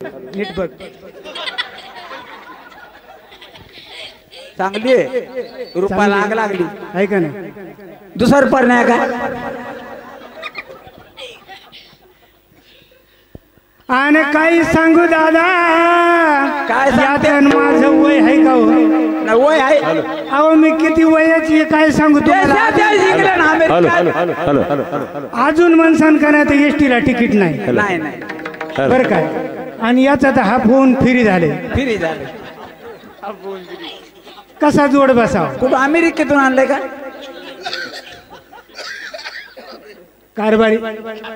नीट बघ. चांगली आहे रुपा लाग लागली आहे का नाही? दुसर पर नाही का आणि काही सांगू दादा काय सांगते? यात माझं वय आहे का हो? नाही, वय आहे अहो मी किती वयाची आहे काय सांगू तुम्हाला? इंग्लंड अमेरिका अजून मनसान करण्यात एसटीला तिकीट नाही नाही नाही बरं काय. आणि याचा तर हा फोन फ्री झाले. फिरी झाले कसा जोड बसावा? कुठं अमेरिकेतून आणलंय का? कारभारी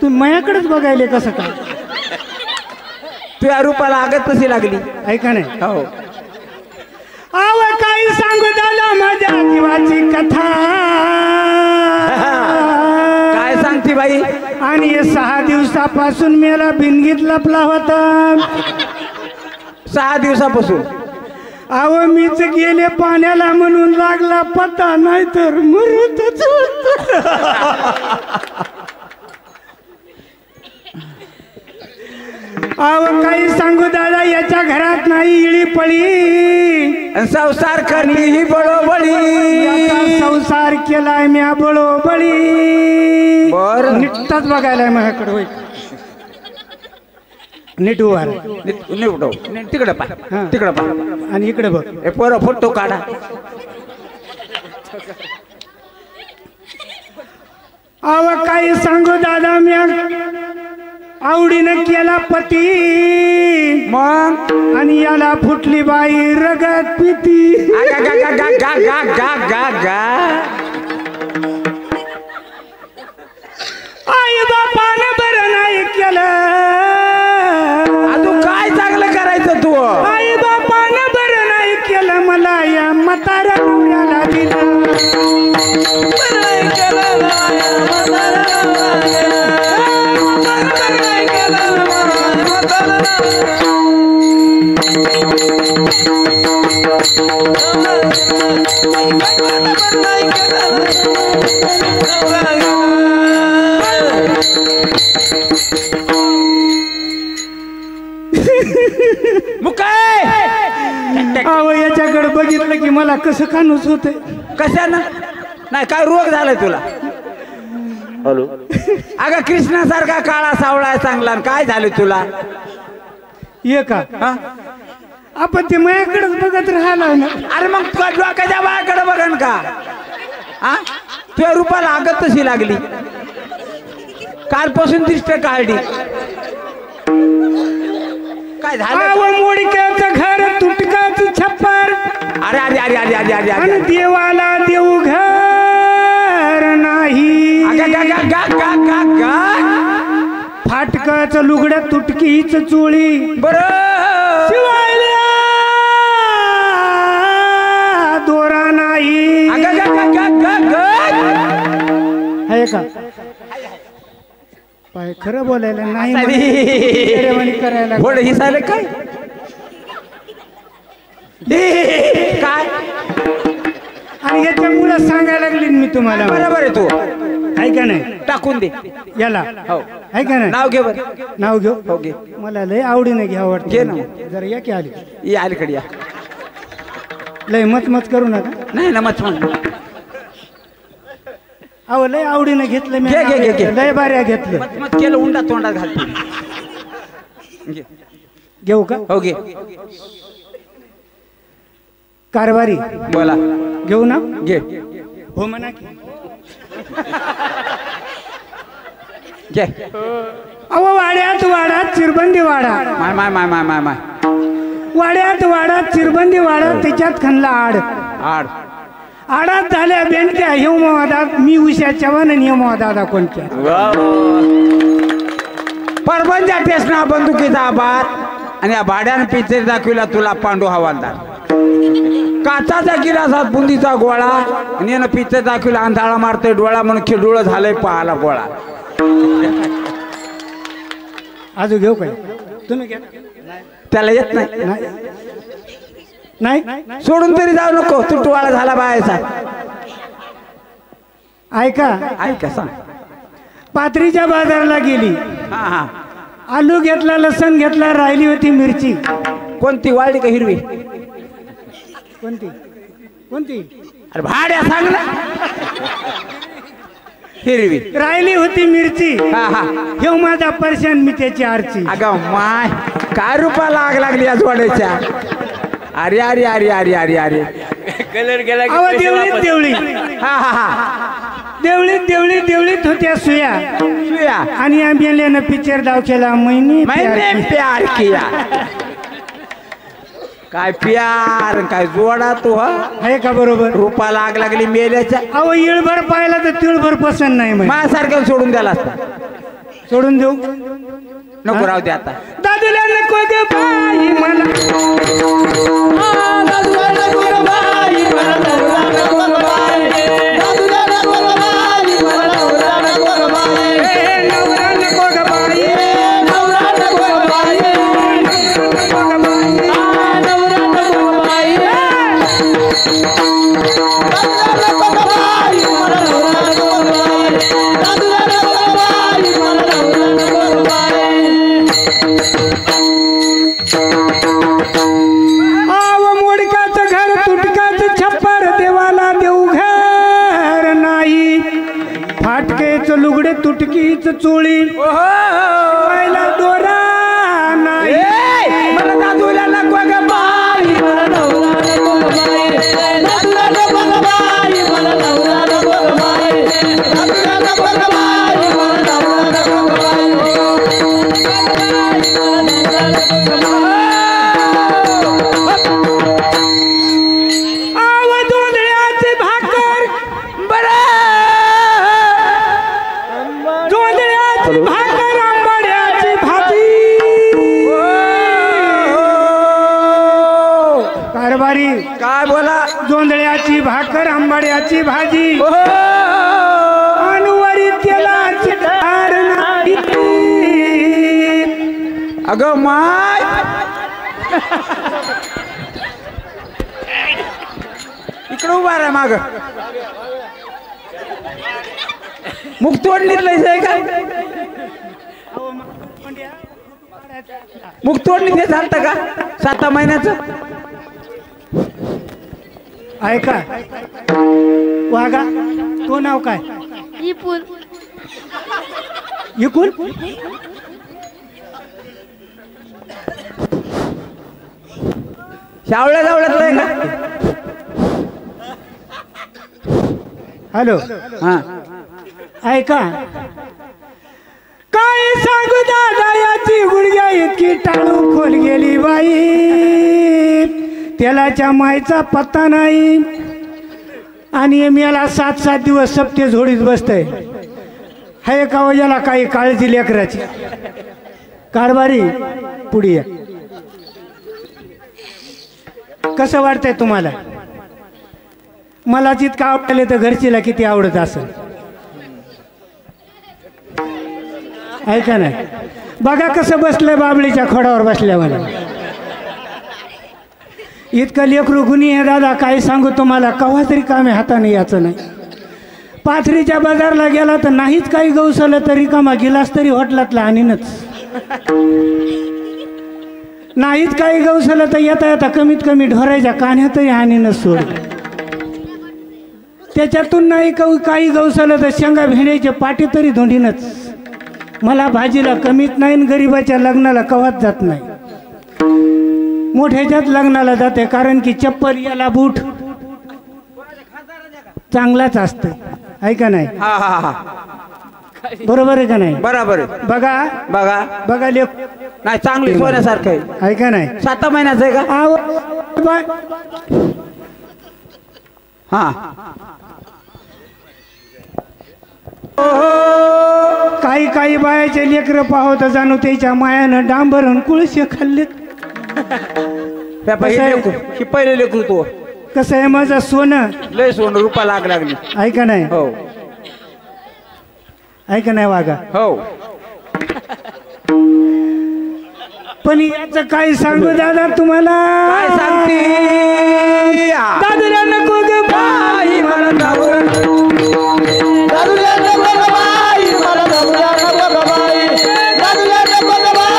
तू माझ्याकडेच बघायले कसं काय? तुझ्या रूपाला आगत कशी लागली ऐका नाही. हो अव काही सांगू दादा माझ्या जीवाची कथा. काय सांगते बाई? आणि 6 दिवसापासून मेला बिनगीत लपला होता. 6 दिवसापासून अव मीच गेले पाण्याला म्हणून लागला पत्ता नाही तर मरतच होतो. अव काही सांगू दादा याच्या घरात नाही इळी पळी. संसार करणी ही बळोबळी. संसार केलाय म्या बळोबळी. बर नीटच बघायलाय माझ्याकडे. होय नीट उभार. निवडो तिकडे पा हा. तिकडे पा आणि इकडे बघ. हे पोरं फोटो काढा. अव काही सांगू दादा म्या आवडीनं केला पती. मग आणि याला फुटली बाई रगत पिती. गा गा गा गा गा गा गा गा. आई बापानं बरं नाही केलं. तू काय चांगलं करायचं तू? आई बापानं बरं नाही केलं मला या म्हाताऱ्या नवऱ्याला दिलं. अहो याच्याकडे बघितलं की मला कसं कानूस होतंय. कशानं? नाही काय रोग झालाय तुला? हॅलो अगं कृष्णासारखा काळा सावळा चांगला काय झालं तुला? ये का हा? आपण ते माझ्याकडेच बघत राहिला ना. अरे मग तुला डोक्याच्या बायाकडे बघन का? हा तुझ्या रूपाला आगत तशी लागली. कालपासून दिसते काढली. काय झालं? मोडक्याचं घर तुटकाच छप्पर. अरे अरे अरे अरे अरे अरे आणि अरे देवाला देऊ घर नाही. फाटकाच लुगड्या तुटकीच चोळी. बरं शिवायला दोरा नाही. आहे का? पाय खरं बोलायला नाही करायला. थोड हिसायला काय काय? आणि याच्यामुळे सांगायला लागली मी तुम्हाला. बरोबर आहे तू. आहे का नाही? टाकून दे याला. हो आहे का नाही? नाव घे बरं. नाव घेऊ. हो घे. मला लय आवडीने घ्यावं वाटतं. घे ना. जरा या की आली. या अलीकडे या. लय मच करू नका. नाही ना मच अहो लय आवडीने घेतलं मी. घे, घे, घे, घे. लय बाऱ्या घेतलं. मत केलं उंडा तोंडात घालतो. घे. घेऊ का? हो घे. कारभारी बोला. घेऊ ना? घे. हो म्हणा की. घे. अहो वाड्यात वाडात चिरबंदी वाडा. माय माय माय माय माय माय वाड्यात वाडात चिरबंदी वाडा. त्याच्यात खणला आड. आड आडात झाल्या बेंडक्या हेमवादात. मी उषा चव्हाण आणि हेमवादा कोणत्या. परबंजा टेसना बंदुकीचा आबाद. आणि या भाड्यानं पिक्चर दाखविला तुला पांडू हवालदार. काचाच्या गिलासात बुंदीचा गोळा. आणि यानं पिक्चर दाखविला अंधाळा मारतोय डोळा म्हणून खिडोळ झालंय पाहाला गोळा. अजून घेऊ काय? तुम्ही घ्या. त्याला येत नाही. नाही सोडून तरी जाऊ नको. तुटवाळा झाला बायाचा. ऐका ऐका सांग. पात्रीच्या बाजारला गेली. हा हा आलू घेतला, लसण घेतला, राहिली होती मिरची. कोणती वाळली का हिरवी? कोणती कोणती? अरे भाड्या सांग ना. हिरवी राहिली होती मिरची. हा हा. हे माझा पर्शन, मी त्याची आरची. अगं माय, काय रुपा लागली या जोड्याच्या. अरे अरे अरे अरे अरे अरे कलर गेला की अहो पैसे देवळीत वापस. देवळी हा हा हा. देवळीत होत्या सुया. सुया. आणि आम्ही पिक्चर दाव केला, मैंने प्यार किया. काय प्यार काय जोडा तो. आहे का बरोबर? रुपा लागली मेल्याच्या. अहो इळभर पाहिला तर तिळभर पसंत नाही. माझ्यासारख्या सोडून द्याला असता. सोडून देऊ नको राहू दे आता. दादूला नको ग बाई मला, दादूला नको ग बाई मला, दादूला नको ग बाई, दादूला नको ग बाई मला, दादूला नको ग बाई, नवरा नको ग बाई, दादूला नको ग बाई, नको ग बाई. दादूला नको ग बाई, दादूला नको ग बाई मला, दादूला नको ग बाई, दादूला नको ग बाई मला, दादूला नको ग बाई. आव मोडकाचं घर, तुटकाचं छप्पर, देवाला देऊ घर नाही. फाटकेच लुगडे, तुटकीच चोळी, पायला दोरा नाही. मला दादूला नको ग बाई, मला दादूला नको ग बाई, दादूला नको ग बाई मला, दादूला नको ग बाई, दादूला नको ग बाई मला, दादूला नको ग बाई. आव जोंधळ्याची भाकर, जोंधळ्याची भाकर, आंबाड्याची भाजी. कारभारी काय बोला. जोंधळ्याची भाकर, आंबाड्याची भाजी, अनुवरी तेलाची धार नाही. अगं माय, इकडे उभा राहा माग. मुख तोडणीतलं आहे का? मुख तोडणीत हे झालं का 7 महिन्याचं? ऐका वागा, तो नाव काय? इपून इकून शावळ्या जावळ्यातलं आहे का? हॅलो, हा. ऐका काय सांगू दादा, याची गुडघ्या इतकी टाळू खोल गेली बाई, तेलाच्या मायचा पत्ता नाही. आणि मेला 7-7 दिवस सप्ते झोडीत बसतय. हाय का वजाला काही काळजी लेकराची. कारभारी पुढे या. कसं वाटतंय तुम्हाला? मला जितकं आवडले तर घरचीला किती आवडत असेल. ऐका नाही, बघा कसं बसलंय बाबळीच्या खोडावर बसल्यावर. इतकं लेकरू गुणी आहे दादा, काय सांगू तुम्हाला. कव्हा तरी कामे हाताने याचं नाही. पाथरीच्या बाजारला गेला तर नाहीच काही गवसलं तरी कामा गिलास तरी हॉटलातला आणीनच. नाहीच काही गवसलं तर येता येता कमीत कमी ढोरायच्या कान्यातही आणीनच सोड. त्याच्यातून नाही काही गवसलं तर शेंगा भेंड्याचे पाटी तरी धोंडीनच. मला भाजीला कमीत नाही, गरीबाच्या लग्नाला कवाच जात नाही. मोठ्याच्याच लग्नाला जाते, कारण की चप्पल याला बूट चांगलाच असतं. आहे का नाही? हा हा हा, बरोबर आहे का नाही? बरोबर. बघा बघा बघा लेख नाही, चांगली सोन्यासारखं आहे. आहे का नाही? 7 महिन्याचं आहे का? आव बाय. हा. काही बायाचे लेकरं पाहत जाणू त्याच्या मायानं डांबरण कुळशे खाल्लेत. ही पहिले लेकरू तो. कसं आहे माझं सोनं, लय सोनं रुपा लागली. आहे का नाही? हो आहे का नाही वागा? हो. पण याचं काय सांगू दादा तुम्हाला? काय सांगते? दादूला नको ग बाई मला, दादूला नको ग बाई मला, दादूला नको ग बाई, दादूला नको ग बाई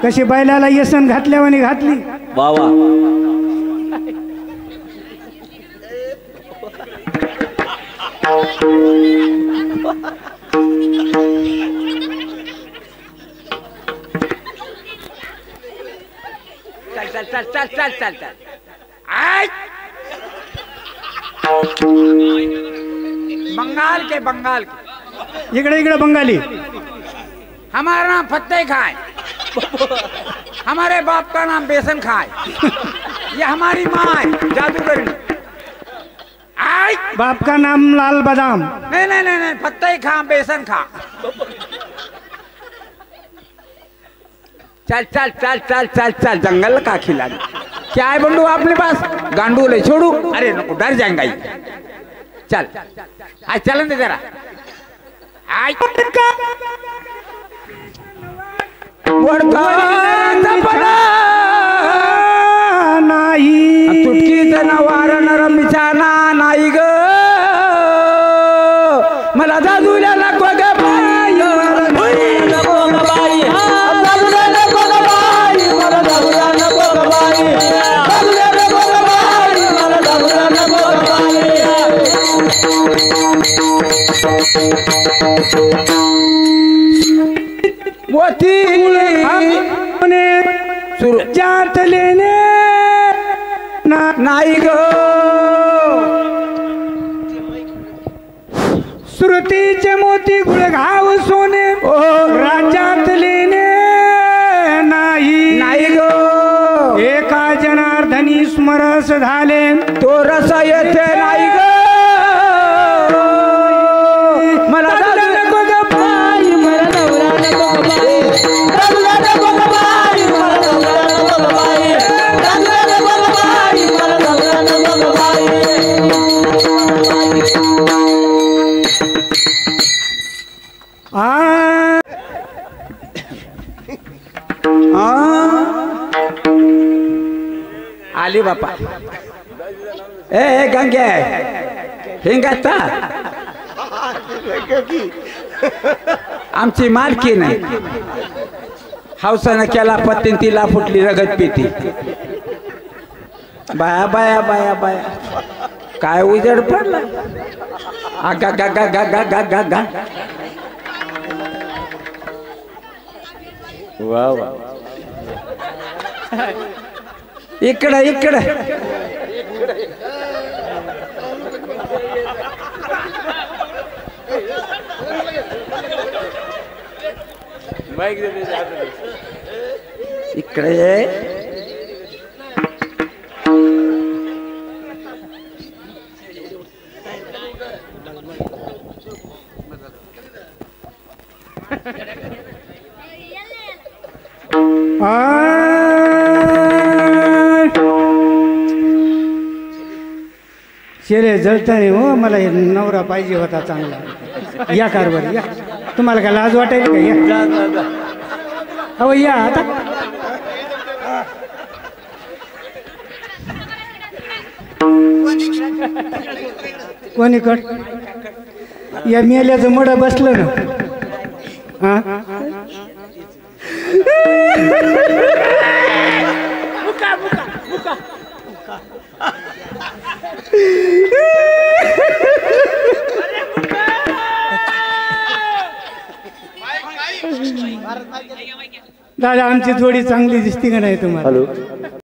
कशी बैलाला येसन घातल्यावानी घातली. वा वा. चल चल चल चल चल चल. आय. बंगाल के इकडे इकडे बंगाली. हमारा नाम फत्ते खाए, हमारे बाप का नाम बेसन खाए, ये हमारी माँ है जादूगरनी. आय. बाप का नाम लाल बादाम. नहीं नहीं नहीं नहीं, फत्ते खा बेसन खा. चल चल चल चल चल चल. जंगल का खिलाड़ी. क्या है बंडू आपने पास? गांडू ले छोड़ू. अरे नको, डर जाएगा ये. चल आज चलन दे जरा. आय. नाही तुटकी जनावर नरम बिछाना नाही ग. मला जादूला नको ग बाई. नको ग बाई. जादूला नको ग बाई. मला जादूला नको ग बाई. जादूला नको ग बाई. मला जादूला नको ग बाई. मोती जात लेने नाही ग. श्रुतीचे मोती गुळघाव सोने राज्यात लेने नाही. नाही ग. एका जनार्दनी स्मरस झाले तो रस येते नाही ग. मला जादूला नको ग बाई. मला नवरा नको ग बाई. जादूला नको ग बाई. मला नवरा नको ग बाई. जादूला नको ग बाई. मला नवरा नको ग बाई. आली बापा. ए गंगे हिंगाता आमची मालकी नाही. हौसानं केला पत्तीन तिला फुटली रगत पिती. बाया बाया बाया बाया काय उजेड पडला. गा गा गा गा गा गा गा गा. वा वा. इकडं इकडं. इकडे ये. शेरे जळता नाही हो. मला हे नवरा पाहिजे होता चांगला. या कारभार या. तुम्हाला काय लाज वाटायली का? या अहो या आता. कोणी कट या मेल्याचं मड बसलं ना. हा दादा आमची जोडी चांगली दिसती का नाही तुम्हाला? हॅलो.